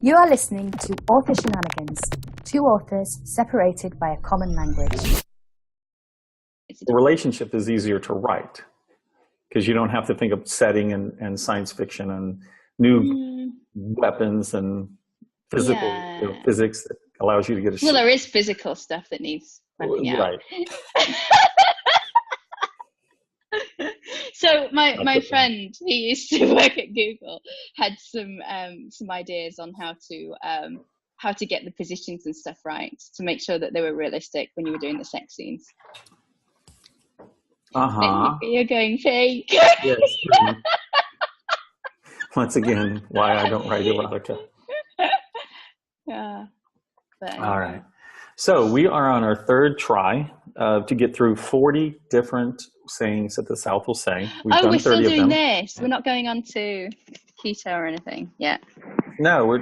You are listening to Author Shenanigans, two authors separated by a common language. The relationship is easier to write because you don't have to think of setting and science fiction and new weapons and physical physics that allows you to get a Well, there is physical stuff that needs mapping out. Right. So my friend, he used to work at Google, had some ideas on how to get the positions and stuff right to make sure that they were realistic when you were doing the sex scenes. You're going fake. Yes. Once again, why I don't write erotica. Yeah. All right. So we are on our third try to get through 40 different sayings that the South will say. We've done we're 30 still of doing them. this. We're not going on to keto or anything yet. No,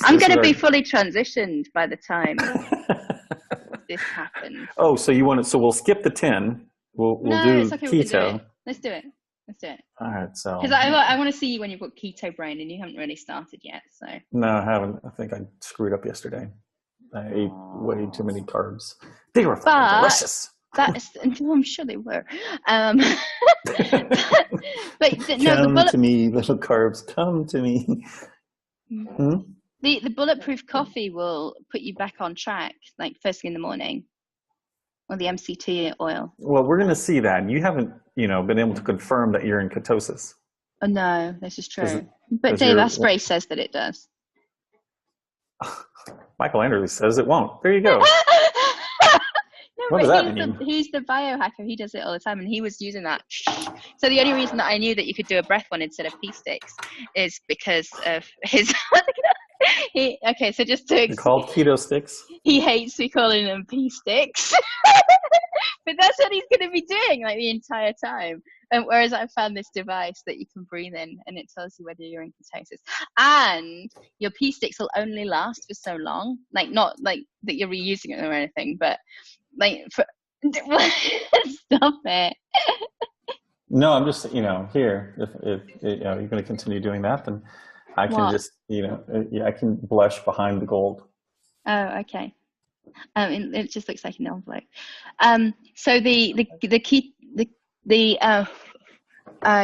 I'm going to be fully transitioned by the time this happens. Oh, so you want to? So we'll skip the 10. We'll do it's okay, keto. we can do it. Let's do it. All right. So because I want to see you when you've got keto brain and you haven't really started yet. So no, I haven't. I think I screwed up yesterday. I ate way too many carbs. They were delicious. I'm sure they were. Come to me, little carbs. Come to me. The bulletproof coffee will put you back on track, like first thing in the morning, or the MCT oil. Well, we're going to see that. You haven't, been able to confirm that you're in ketosis. Oh no, this is true. But Dave Asprey says that it does. Michael Anderson says it won't. There you go. What does that mean? He's the biohacker. He does it all the time, and he was using that. So the only reason that I knew that you could do a breath one instead of pee sticks is because of his. So just to they're called keto sticks. He hates me calling them pee sticks, but that's what he's going to be doing like the entire time. Whereas I found this device that you can breathe in, and it tells you whether you're in ketosis. And your pee sticks will only last for so long, like not like that you're reusing it or anything, but. Stop it. No, I'm just, here, if you're going to continue doing that, then I can just, I can blush behind the gold. Oh, okay. It just looks like an envelope. So the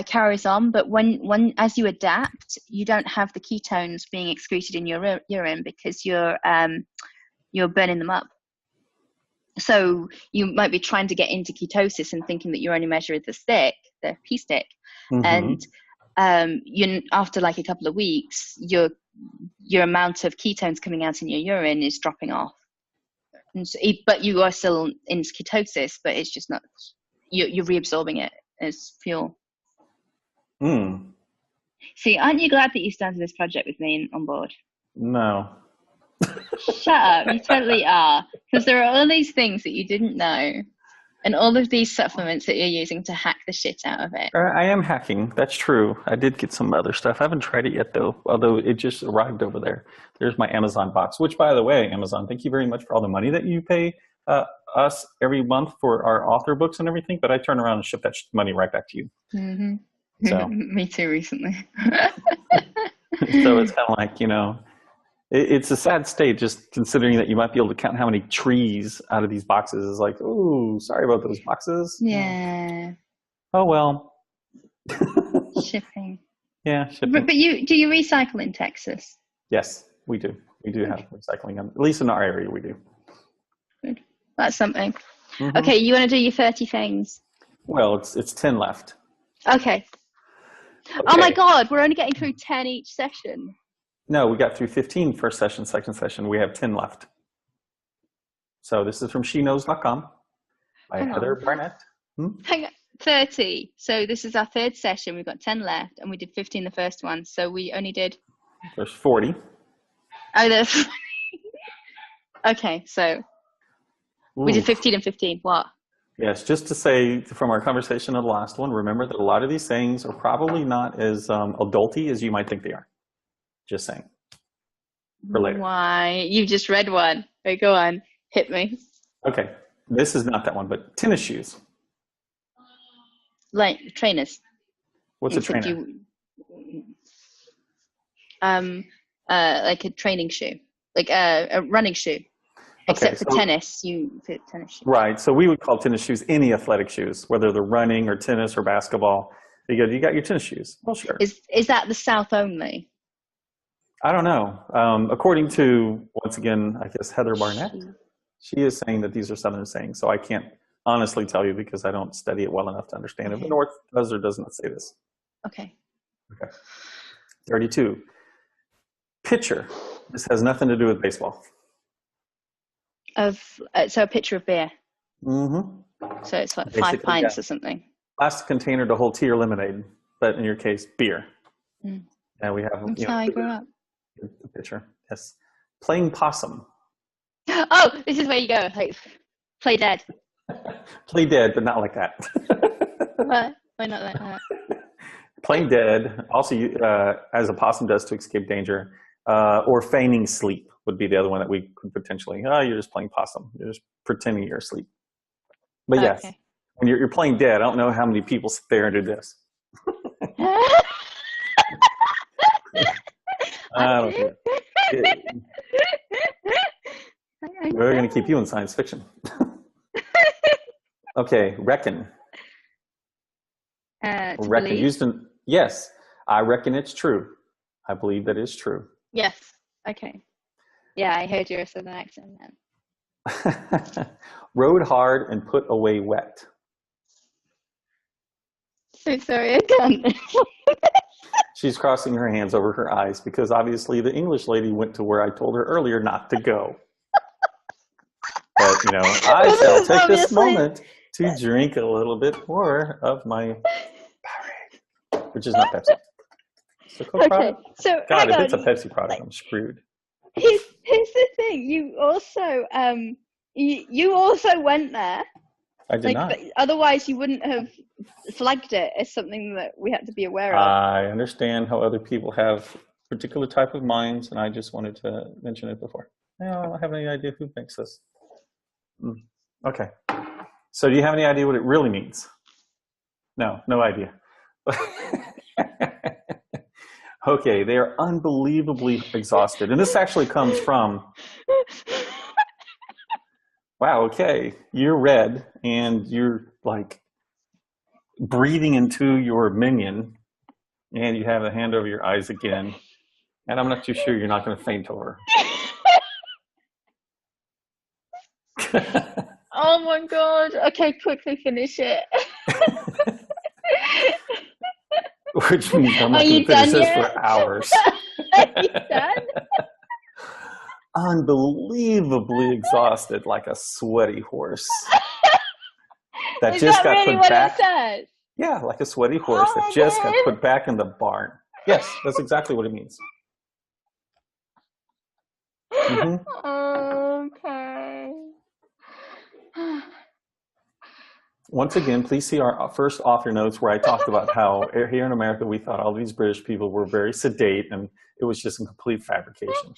carries on, but when as you adapt, you don't have the ketones being excreted in your urine because you're burning them up. So you might be trying to get into ketosis and thinking that you're only measuring the pee stick, and after like a couple of weeks, your amount of ketones coming out in your urine is dropping off, but you are still in ketosis, but it's just not. You're reabsorbing it as fuel. See, aren't you glad that you started this project with me on board? No. Shut up, you totally are. Because there are all these things that you didn't know, and all of these supplements that you're using to hack the shit out of it. I am hacking, that's true. I did get some other stuff. I haven't tried it yet, though, although it just arrived over there. There's my Amazon box, which, by the way, Amazon, thank you very much for all the money that you pay us every month for our author books and everything, but I turn around and ship that money right back to you. Mm-hmm. So. Me too, recently. So it's kind of like, it's a sad state, just considering that you might be able to count how many trees out of these boxes is like, oh, sorry about those boxes. Yeah. Oh, well. Shipping. Yeah, shipping. But do you recycle in Texas? Yes, we do. We do have recycling, at least in our area we do. Good. That's something. Mm-hmm. Okay, you want to do your 30 things? Well, it's 10 left. Okay. Oh my God, we're only getting through 10 each session. No, we got through 15 first session, second session. We have 10 left. So this is from sheknows.com by Heather Barnett. Hang on. 30. So this is our third session. We've got 10 left, and we did 15 the first one. So we only did... There's 40. Oh, there's... Okay, so we did 15 and 15. What? Yes, just to say from our conversation on the last one, remember that a lot of these sayings are probably not as adulty as you might think they are. Just saying. For later. Why? You just read one. Okay, go on. Hit me. Okay. This is not that one, but tennis shoes. Like trainers. What's a trainer? like a training shoe, like a running shoe. Except for tennis, you fit tennis shoes. Right. So we would call tennis shoes any athletic shoes, whether they're running or tennis or basketball. You got your tennis shoes. Well, sure. Is that the South only? I don't know. According to, once again, I guess Heather Barnett, she is saying that these are Southern sayings. So I can't honestly tell you because I don't study it well enough to understand if the North does or does not say this. Okay. 32. Pitcher. This has nothing to do with baseball. So a pitcher of beer. Mm-hmm. So it's like Basically, 5 pints or something. Plastic container to hold tea or lemonade, but in your case, beer. And we have That's how I grew up. The pitcher. Yes. Playing possum. Oh, this is where you go. Like, play dead. Play dead, but not like that. Why not like that? Playing dead, also as a possum does to escape danger, or feigning sleep would be the other one that we could potentially, you're just playing possum. You're just pretending you're asleep. But yes, when you're playing dead, I don't know how many people sit there and do this. I don't know. We're going to keep you in science fiction. Okay, reckon. Reckon used in, yes, I reckon it's true. I believe that is true. Yes. Okay. Yeah, I heard your Southern accent then. Rode hard and put away wet. So sorry, I can't. She's crossing her hands over her eyes because obviously the English lady went to where I told her earlier not to go. But, I shall take this moment to drink a little bit more of my Powerade, which is not Pepsi. So okay, so God, if it's a Pepsi product, I'm screwed. Here's the thing. You also you also went there. I did not. Otherwise, you wouldn't have flagged it as something that we had to be aware of. I understand how other people have particular type of minds, and I just wanted to mention it before. I don't have any idea who thinks this. Okay. So do you have any idea what it really means? No idea. Okay, they are unbelievably exhausted. And this actually comes from, wow, okay, you're red and you're like breathing into your minion and you have a hand over your eyes again. And I'm not too sure you're not going to faint over. Oh my God. Okay, quickly finish it. Which means I'm not going to finish this for hours. Are you done? Unbelievably exhausted, like a sweaty horse. That Is just that got really put what back. It says? Yeah, like a sweaty horse that just got put back in the barn. Yes, that's exactly what it means. Okay. Once again, please see our first author notes where I talked about how here in America we thought all these British people were very sedate and it was just a complete fabrication.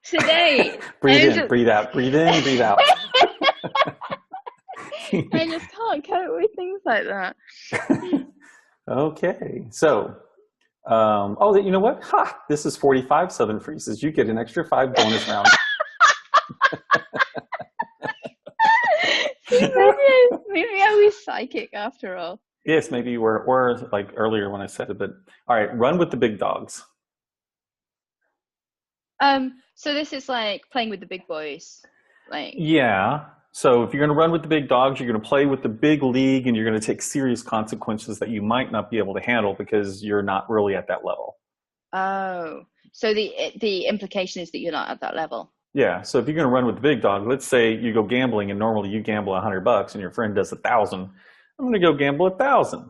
Sedate. Breathe in, breathe out, breathe in, breathe out. I just can't cope with things like that. Okay, so, you know what? Ha! This is 45 Southern Freezes. You get an extra 5 bonus rounds. Maybe I was psychic after all. Yes, maybe you were, or like earlier when I said it, but all right, run with the big dogs. So this is like playing with the big boys. Yeah. So if you're going to run with the big dogs, you're going to play with the big league and you're going to take serious consequences that you might not be able to handle because you're not really at that level. Oh, so the implication is that you're not at that level. Yeah. So if you're going to run with the big dog, let's say you go gambling and normally you gamble $100 and your friend does 1,000. I'm going to go gamble 1,000.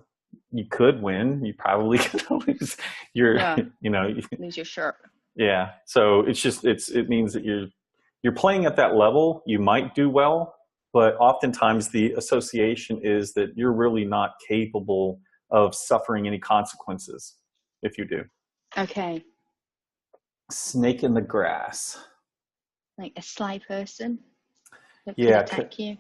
You could win. You probably could lose lose your shirt. Yeah. So it means that you're playing at that level. You might do well, but oftentimes the association is that you're really not capable of suffering any consequences if you do. Okay. Snake in the grass. Like a sly person that could attack you.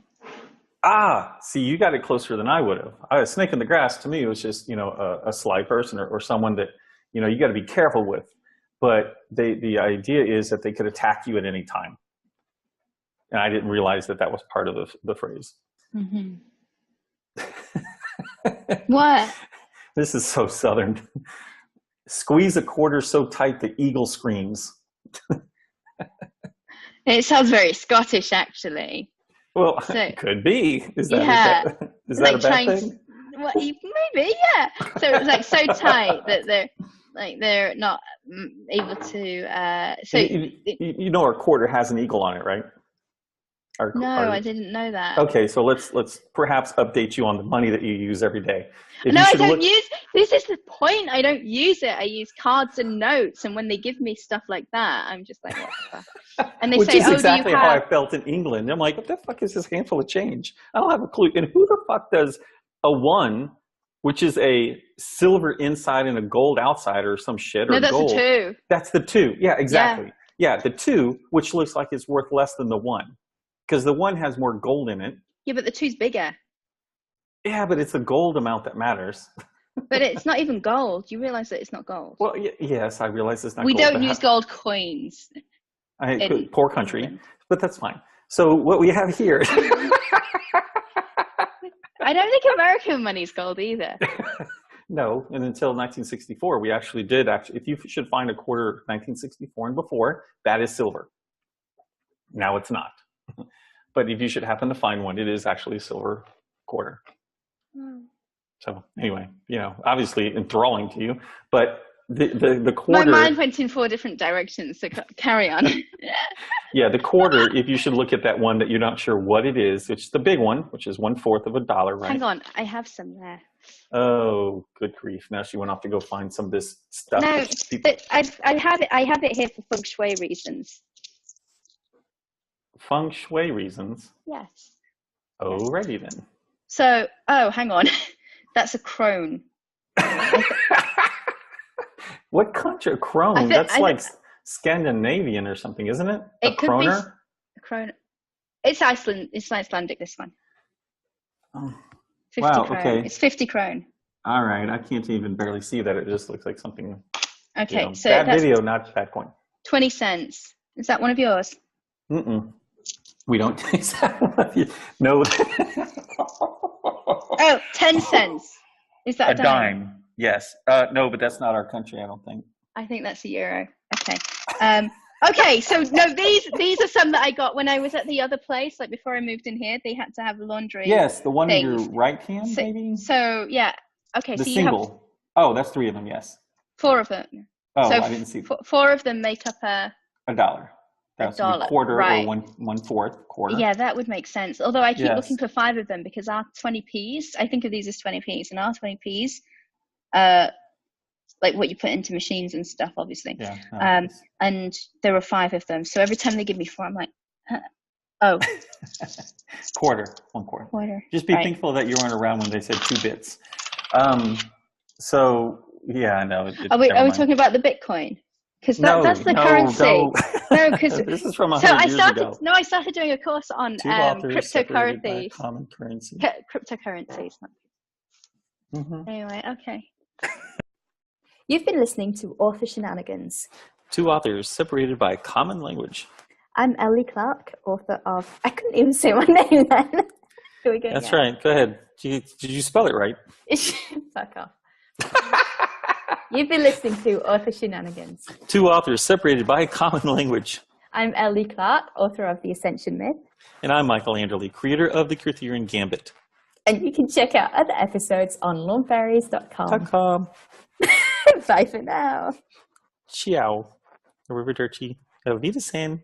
See, you got it closer than I would have. A snake in the grass to me was just, a sly person or someone that you know, you got to be careful with. But the idea is that they could attack you at any time. And I didn't realize that that was part of the phrase. Mm-hmm. What? This is so Southern. Squeeze a quarter so tight the eagle screams. It sounds very Scottish, actually. Well, So, it could be. Is that, yeah. is that Like a bad thing? Well, maybe, yeah. So it's like so tight that they're not able to. So you know, our quarter has an eagle on it, right? I didn't know that. Okay, so let's perhaps update you on the money that you use every day. No, I don't use. This is the point. I don't use it. I use cards and notes, and when they give me stuff like that, I'm just like, what the fuck? And they Which say, is exactly do you how have... I felt in England. I'm like, what the fuck is this handful of change? I don't have a clue. And who the fuck does a 1, which is a silver inside and a gold outside or some shit, or No, that's gold? a 2. That's the 2. Yeah, exactly. Yeah, the 2, which looks like it's worth less than the 1. Because the 1 has more gold in it. Yeah, but the 2's bigger. Yeah, but it's the gold amount that matters. But it's not even gold. You realize that it's not gold. Well, yes, I realize it's not we gold. We don't use gold coins. Poor country, but that's fine. So what we have here... I don't think American money's gold either. No, and until 1964, we actually did. If you should find a quarter 1964 and before, that is silver. Now it's not. But if you should happen to find one, it is actually a silver quarter. Oh. So anyway, you know, obviously enthralling to you, but the quarter... My mind went in 4 different directions, so carry on. Yeah, the quarter, if you should look at that one that you're not sure what it is, which is the big one, which is 1/4 of a dollar, right? Hang on, I have some there. Oh, good grief. Now she went off to go find some of this stuff. No, but I have it here for feng shui reasons. Feng shui reasons? Yes. Alrighty then. So, hang on. That's a crone. What country? Crone? That's like Scandinavian or something, isn't it? It could be kroner? a crone. It's Iceland. It's Icelandic, this one. Oh. 50 Wow, krone. okay. It's 50 krone. All right. I can't even barely see that. It just looks like something. Okay, You know, so bad that's video, not bad coin. 20 cents. Is that one of yours? Mm-mm. We don't taste that one. No. Oh, 10 cents. Is that a dime? Yes. No, but that's not our country, I don't think. I think that's a euro. Okay. Okay, so no, these are some that I got when I was at the other place, like before I moved in here. They had to have laundry. Yes, the one in things. your right hand, maybe? So yeah. Okay, The so single. you have Oh, that's 3 of them, yes. 4 of them. Oh, so I didn't see. 4 of them make up a $1. That's $1, a quarter right. or 1/4 quarter. Yeah, that would make sense. Although I keep Yes. looking for 5 of them because our 20p's, I think of these as 20p's, and our 20p's, like what you put into machines and stuff, obviously. Yeah. And there were 5 of them. So every time they give me 4, I'm like, oh. Quarter, 1/4. Quarter. Just be Right. thankful that you weren't around when they said 2 bits. So yeah, no. Are we talking about the Bitcoin? Because that's the currency. No, because this is from 100 years ago. No, I started doing a course on 2 authors separated by cryptocurrencies. common currency. Cryptocurrencies. Mm-hmm. Anyway, okay. You've been listening to Author Shenanigans. 2 authors separated by common language. I'm Leigh Clarke, author of... I couldn't even say my name then. Here we go. That's right. Go ahead. Did you spell it right? Fuck off. You've been listening to Author Shenanigans. 2 authors separated by common language. I'm Leigh Clarke, author of The Ascension Myth. And I'm Michael Anderley, creator of the Arthurian Gambit. And you can check out other episodes on lawnfairies.com. Bye for now. Ciao. Arrivederci. Auf Wiedersehen.